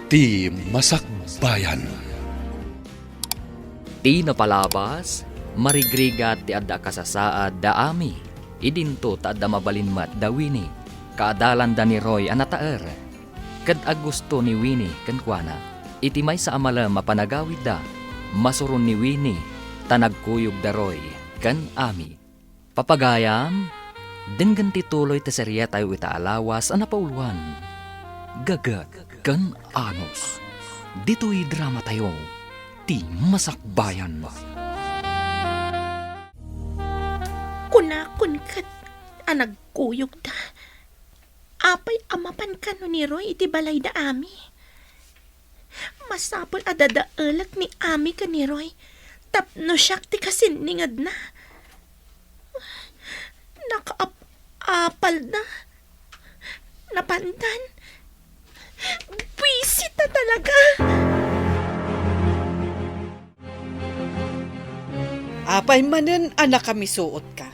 Ti Masakbayan. Ti napalabas, marigrigat ti adda kasasaad da ami. Idinto ta adda mabalinmat da Winnie. Kaadalan da ni Roy anataer. Kad agusto ni Winnie kankwana. Iti may sa amala mapanagawid da. Masuron ni Winnie. Tanagkuyog da Roy kan ami. Papagayam, denggan tituloy ta serya tayo itaalawas anapauluan. Gagat kan anos. Dito'y drama tayo. Ti Masakbayan. Kunakun kat anagkuyog da. Apay amapan ka no ni Roy iti balay da ami. Masapol adadaalak ni ami ka ni Roy. Tapno siyak ti kasiningad na. Nakaapal na. Napandan. Buisit na talaga. Apay manen anak kami suot ka.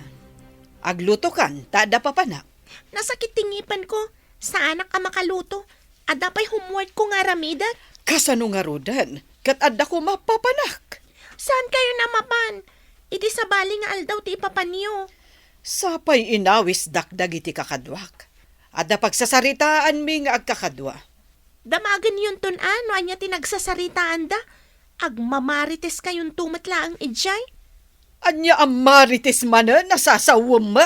Agluto kan, tada papanak. Nasakit tingipan ko. Sa anak ka makaluto. Adapay homework ko nga ramidat. Kasano nga rodan, kat adda ko mapapanak. Saan kayo namapan? Iti sa bali nga aldaw ti ipapanyo. Sapay inawis dakdag iti kakadwak. Adda pagsasaritaan mi nga agkakadwa. Damagan yun ton ano, anya tinagsasaritaan da. Agmamarites kayong tumatla ang ijay. Anya ang marites manen nasasawam ma.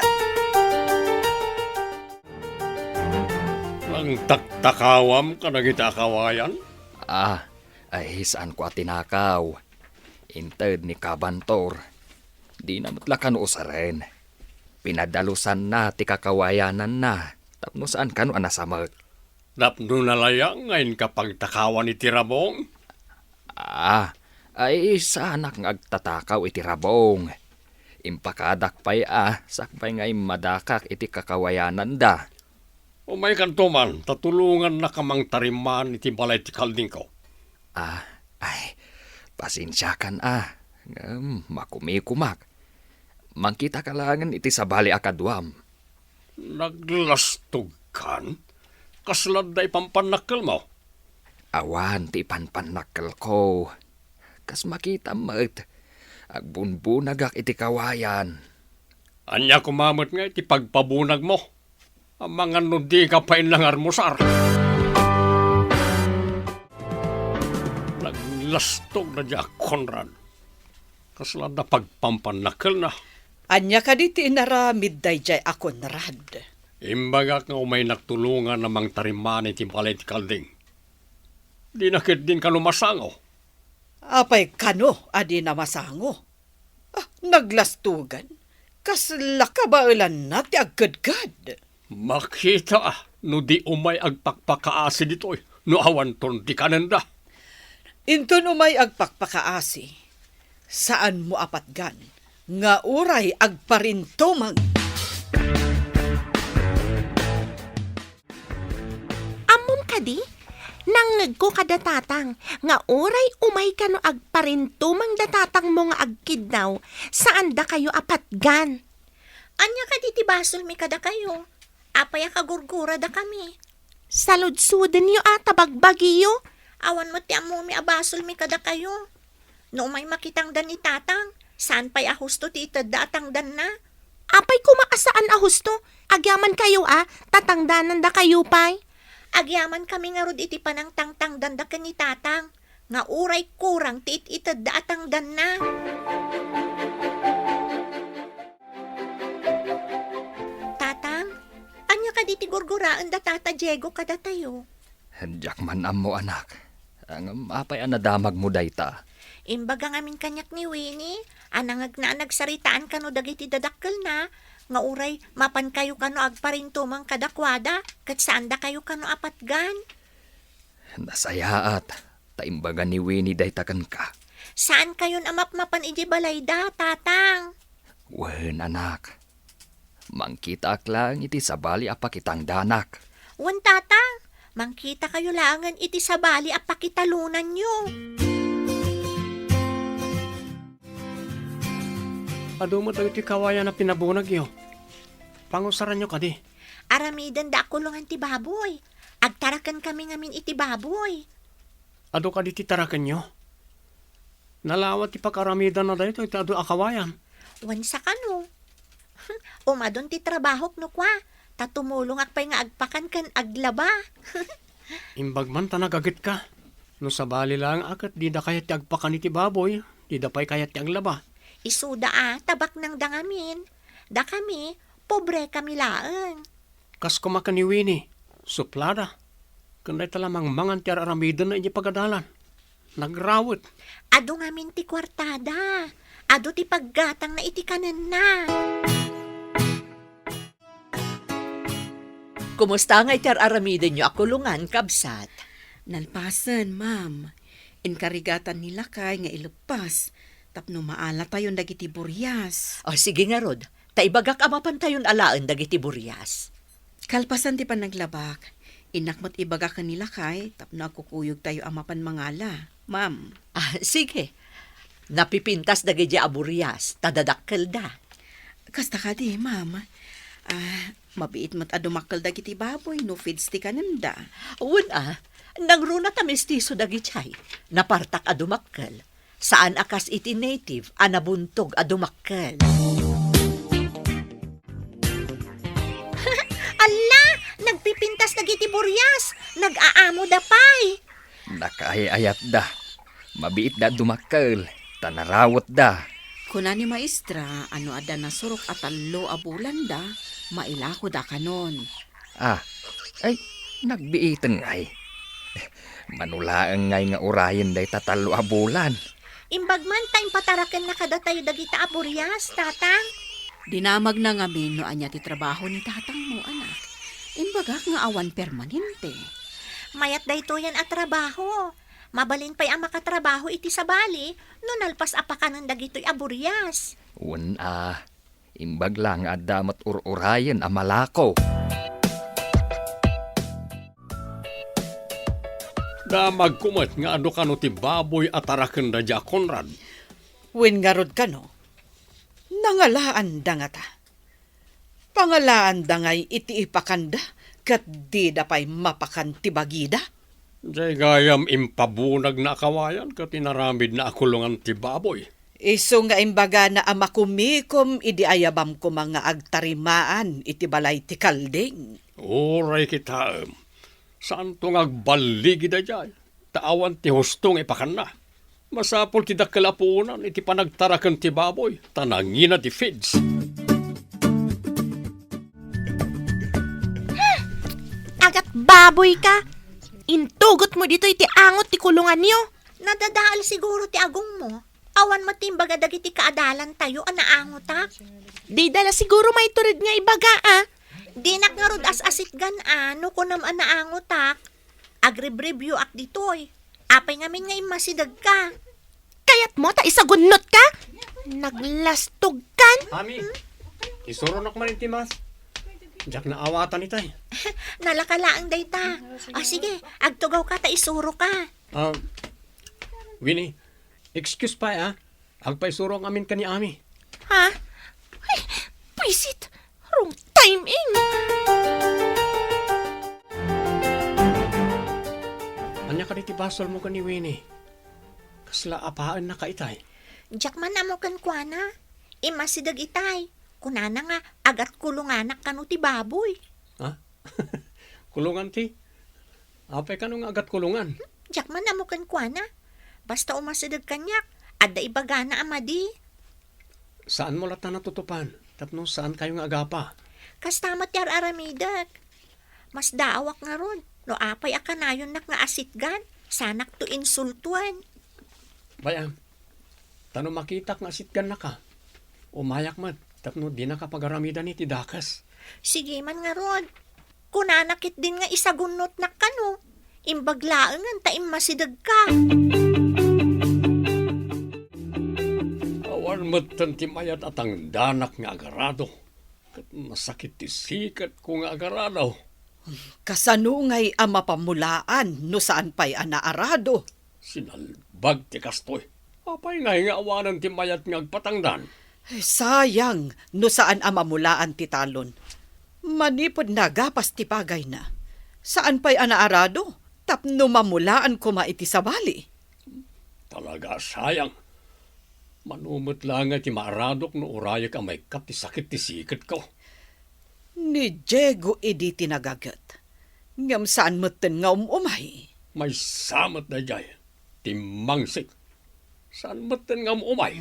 Ang taktakawam ka na kita kawayan? Ay saan ko atinakaw. Inted ni Kabantor. Di na matlakan usaren. Pinadalusan na ti kakawayanan na. Tapno saan kano anasamag. Napno nalayang ngayon kapag takawan ni Tirabong? Ay saanak nga agtatakaw iti rabong. Impakadak pa'y sakpay nga'y madakak iti kakawayanan da. O may kantuman, tatulungan na kamang tariman iti balay ti kalding ko. Ay, pasensya kan makumikumak. Mangkita ka langan iti sabali akadwam. Naglastog kan? Kaslad da ipampanakal mo? Awan ti panpanakal ko. Kas makita mat. Agbunbunagak iti kawayan. Anya kumamot nga iti pagpabunag mo. Ang mga nudi ka pa inlang armusar. Naglastog na diya, Conrad. Kaslad na pagpampanakal na. Anya ka diti inaramid day jay ako narad. Imbagak nga umay nagtulungan namang tariman iti balay ti kalding. Di nakit din ka lumasango. Apay kano adi na masango. Naglastugan. Kasla ka ba ulan na ti agkadkad? Makita no di umay agpakpakaasi dito'y no awan ton di kananda. Inton umay agpakpakaasi. Saan mo apatgan? Nga uray agparintomang. Amom kadi, nangag ko kada tatang, nga oray umay ka no agparintumang datatang mo nga agkidnaw, saan da kayo apatgan? Anya ka diti basol mi kada kayo, apaya kagurgura da kami. Saludsuden yo tabagbagiyo, awan mo ti amo mi abasol mi kada kayo. No umay makitang dan ni tatang, saan pa'y ahusto ti itaddatang dan na? Apay kumaasaan ahusto, agyaman kayo tatangdanan da kayo pa'y. Agyaman kami nga rod iti panang tangtang danda ka ni tatang. Nga uray kurang ti ititad da atang dan na. Tatang, anya ka di ti gurguraan da tata Diego kada tayo. Diyak man mo anak. Ang apay anadamag mo dayta. Imbaga ngamin kanyak ni Winnie, anangag na nagsaritaan ka no dagiti dadakkel na. Nga uray, mapan kayo kano agparintumang kadakwada, kat saan da kayo kano apatgan? Nasayaat, taimbaga ni Winnie daytakan ka. Saan kayo namapmapan iji balay da, tatang? Wen anak, mangkita lang iti sabali apakitang danak. Wan tatang, mangkita kayo langan iti sabali apakitalunan nyo. Adumot ang iti kawayan na pinabunag yo. Pangusaran nyo kadi. Aramidan da kulungan ti baboy. Agtarakan kami ngamin iti baboy. ado ka di titarakan nyo. Nalawat ti pagkaramidan na dahito, ito ado akawayan. Wansa ka no. Umadon ti trabahok no kwa. Tatumulong akpay nga agpakan kan aglaba. Imbag man tanagagit ka. No sa bali lang akat di da kayat ti agpakan iti baboy, di da pa'y kayat ti aglaba. Isuda tabak ng dangamin. Da kami, pobre kami laeng. Kas kumakan ni Winnie, suplada. Kanday talamang mangan ti aramidan na inyo pagadalan. Nagrawit. Ado ngamin ti kwartada. Ado ti paggatang na iti kanan na. Kumusta nga iti aramiden nyo akulungan, kabsat? Nalpasan, ma'am. Inkarigatan nila kay nga ilupas. Tapno maala tayo dagiti buryas. O sige nga rod, taibagak amapan tayon alaan dagiti buryas. Kalpasan ti pa naglabak. Inakmat ibagak nila kay tapno agkukuyog tayo amapan mangala. Ma'am, Sige, napipintas dagiti aburyas, tadadakkel da. kasta ka di, ma'am. Mabiit mat adumakal dagiti baboy no feeds ti kananda. Una, nangruna ta mestizo dagiti napartak adumakkel. Saan akas iti native, anabuntog adumakkel. Ala, nagpipintas na giti buryas. Nag-aamo da pay. Nakaayayat da. Mabiit da dumakkel. Tanarawat da. Kuna ni maestra, ano ada na surok at talo abulan da, mailako da kanon. Ay, nagbiitan ay. Manulaang ngay nga urayan day tatalo a bulan. Imbag man tayong patarakan na kada tayo dagita a buryas, tatang. Dinamag na nga no anya ti trabaho ni tatang mo, anak. Inbagak nga awan permanente. Mayat dayto yan at trabaho. Mabalin pa'y ang makatrabaho iti sa bali, no nalpas apakanan dagito'y aburyas. Imbag lang at damat urayan a malako. Damag kumat nga ado kano ti baboy at arakan da dya Conrad. Wen nga rod ka no? Nangalaan da nga ta. Pangalaan da ngay iti ipakanda kat di da pa'y mapakan ti bagida. Jay gayam impabunag na kawayan kat inaramid na akulungan ti baboy. Iso nga imbaga na amakumikom idi ayabam ko mga agtarimaan iti balay ti kalding. Oray kita, saan tong agbaligi da dyan? Taawan ti hustong ipakan na. Masapol ti dakalapunan iti panagtarakan ti baboy. Tanangina ti feeds. Agat baboy ka. Intugot mo dito iti angot ti kulungan niyo. Nadadaal siguro ti agong mo. Awan matimbaga dagiti kaadalan tayo anaangot ta. Di dala siguro may turid nga ibaga Dinak nga rod as-asit gan no kunam anaangot tak. Agrib-review ak ditoy. Apay ngamin nga imasidag ka. Kayat mo ta isagunot ka? Naglastog kan? Ami, isuronok man ti mas. Diyak na awatan itay. Nalakalaang dayta. Sige, agtugaw ka ta isuro ka. Winnie, excuse pa agpaisuro ang amin ka ni Ami. Ha? Ay, pisit. Wrong timing. Anya ka ti basol mo ka ni Winnie. Kasla apaan na ka itay. Diyak man amo kan kwa na. Imasidag itay. Kunana nga, agat kulunganak kanu ti baboy. Ha? Kulungan ti? Apay ka nung agat kulungan. Diyak man amo kan kwa na. Basta umasidag kanyak, adda ibagana amadi. Saan mo lata natutupan? Tapno saan kayo nga agapa? Kastamat yar aramidag. Mas daawak nga ron. No apay akanayon nak nga asitgan. Sanak to insultuan. Bayam, tano makita nga sitgan na ka. Umayak man, tapno di na kapagaramida ni ti dakas. Sige man nga ron. Kunanakit din nga isagunot na kano. Imbaglaan nga taim masidag ka. Awan matan ti mayat at ang danak nga agarado. Kat masakit ti sikat ko nga agarado. Kasano ngay ama pamulaan no saan pa'y anaarado. Sinalbag ti kastoy. Apay nga awanan ti mayat nga agpatangdan. Sayang no saan ama mulaan ti talon. Manipod nagapas ti bagay na. Saan pa'y anaarado? Tapno mamulaan ko maiti sa bali. Talaga sayang. Manumot lang nga ti maaradok no urayak ang may kap ti sakit ti sikit ko. Ni Diego idi tinagagat. Ngam saan maten nga umay. May samat na jay. Timangsik. Saan matan nga umay?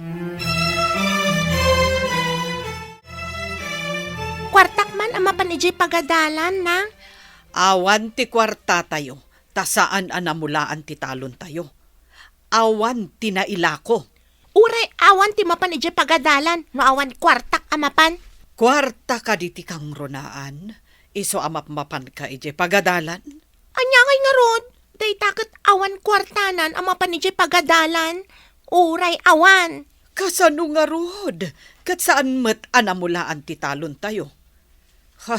Kwartak man ang mapanijay pagadalan na. Awan ti kwarta tayo, tasaan anamulaan ti talon tayo. Awan ti nailako. Uray awan ti mapanijay pagadalan, no awan kwartak amapan. Kwarta ka di ti kang ronaan, iso amap-mapan ka ije pagadalan. Anya ngay nga rod, day takot awan kwartanan ang mapanijay pagadalan. Uray awan. Kasano nga rod, kat saan met anamulaan ti talon tayo. Ha,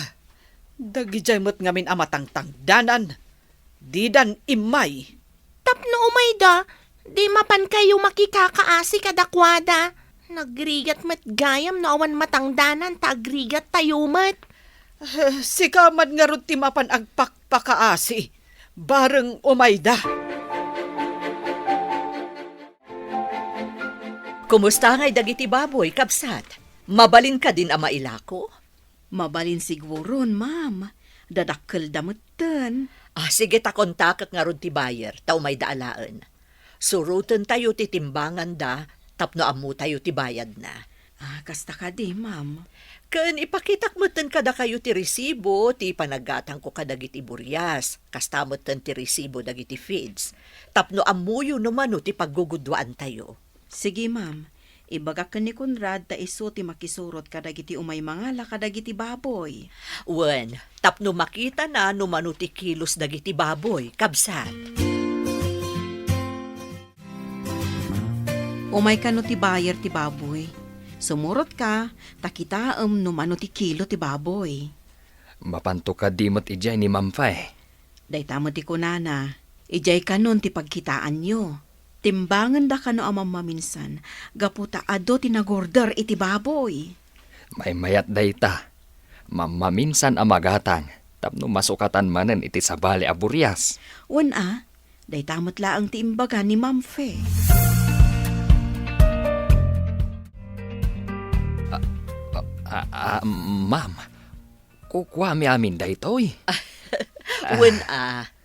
dagijay met ngamin amatangtang danan. Didan imay. Tapno umay da, di mapan kayo makikakaasi kadakwada. Nagrigat mat gayam no awan matangdanan ta agrigat tayo mat. Sikaman nga rod ti mapan agpakpakaasi. Bareng umay da. Kumusta ngay dagiti baboy, kabsat? Mabalin ka din ama ilako? Mabalin siguron, ma'am. Dadakkel damutan. Sige ta kontakak nga ron ti bayer, tao may daalaan. Surutan tayo ti timbangan da, tapno amu tayo ti bayad na. Kasta ka di, ma'am. Ken ipakitak moten kada kayo ti resibo, ti panagatang ko kadagiti buryas, kasta moten ti resibo dagiti feeds. Tapno amuyo numano ti paggugudwaan tayo. Sige, ma'am. Ibaga ka ni Conrad ta iso ti makisurot kadagiti umay mangala kadagiti baboy. Wen, tapno makita na numano ti kilos dagiti baboy, kabsat. Umay ka no ti bayer ti baboy. Sumurot ka, takitaam numano ti kilo ti baboy. Mapanto ka dimot ijay ni Mamfay. Daytamo ti kunana, ijay ka nun ti pagkitaan nyo. Timbangan da ka no amam maminsan, gaputa ado tinagorder iti baboy. May mayat dayta. Mamaminsan amagatang. Tapno masukatan manen iti sabali a buryas. Daytamot laang ti imbaga ni Ma'am Fe. Ma'am, kukwami amin daytoy. Wen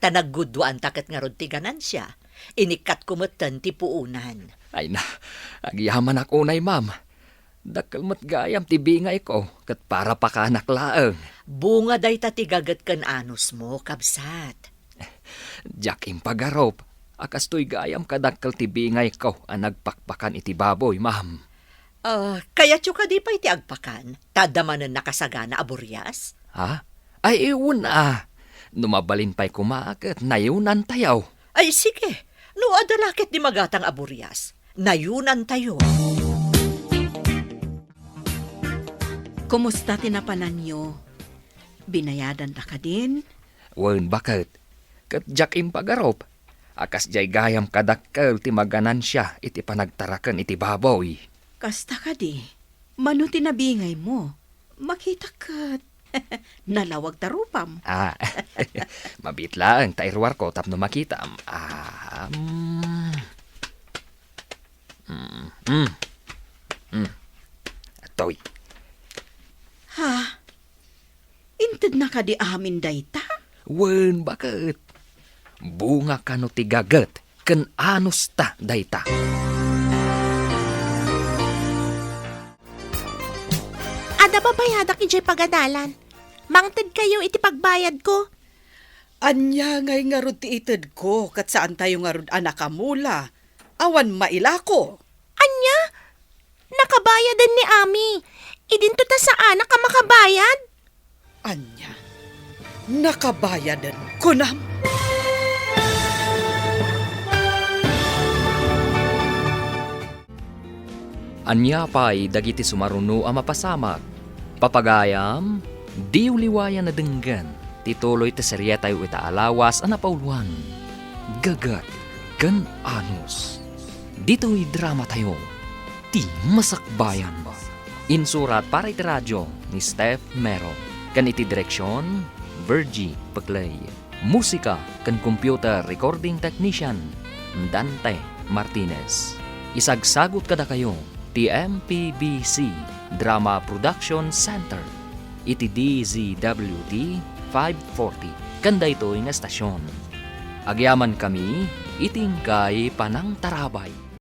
tanaggudwaan taket nga ron ti ganansya. Inikat kumatan ti puunan. Ay na, agyaman ako nay, ma'am. Dakkel mat gayam ti bingay ko, kat para pa ka naklaang. Bunga day ta ti gagat kan anus mo, kabsat. Jakim pagarop, akas to'y gayam kadakkel ti bingay ko, ang nagpakpakan iti baboy, ma'am. Kaya tyo ka di pa iti agpakan, tadamanan nakasagana aburyas? Ha? Ay iwan Numabalin pa'y kumakat, nayunan tayaw. Ay sige, no adalakit di magatang aburyas. Nayunan tayo. Kumusta tinapanan nyo? Binayadan ta ka din? Wen bakit? Kat jakim pagarop, akas jay gayam kadakkel ti maganansya iti panagtaraken iti baboy. Kasta ka di. Mano tinabingay mo? Makita ka. Nalawag tarupam. Mabitlaan, tairwar ko tapno makita. Atoy. Ha? Inted na ka di amin dayta? Wen, bakit? Bunga ka no tigagat, ken anus ta dayta. Ada babayadak ijay pagadalan. Mangted kayo iti pagbayad ko. Anya ngay nga rod ti ited ko, kat saan tayo nga rod anakamula. Awan mailako. Anya? Nakabayadan ni Ami. Idinto ta sa anak ka makabayad? Anya, nakabayadan ko na. Anya pa'y dagiti sumaruno ang mapasamak. Papagayam, di uliwayan na denggan. Tituloy ti serya tayo itaalawas ang napauluan. Gagat kan anus. Dito'y drama tayo. Ti masakbayan ba? Insurat para iti radyo ni Steph Mero. Kan iti direksyon, Virgie Paglay. Musika ken computer recording technician Dante Martinez. Isagsagot kada kayo ti MPBC Drama Production Center iti DZWD 540 kanda ito nga estasyon. Agyaman kami iting kay Panang Tarabay.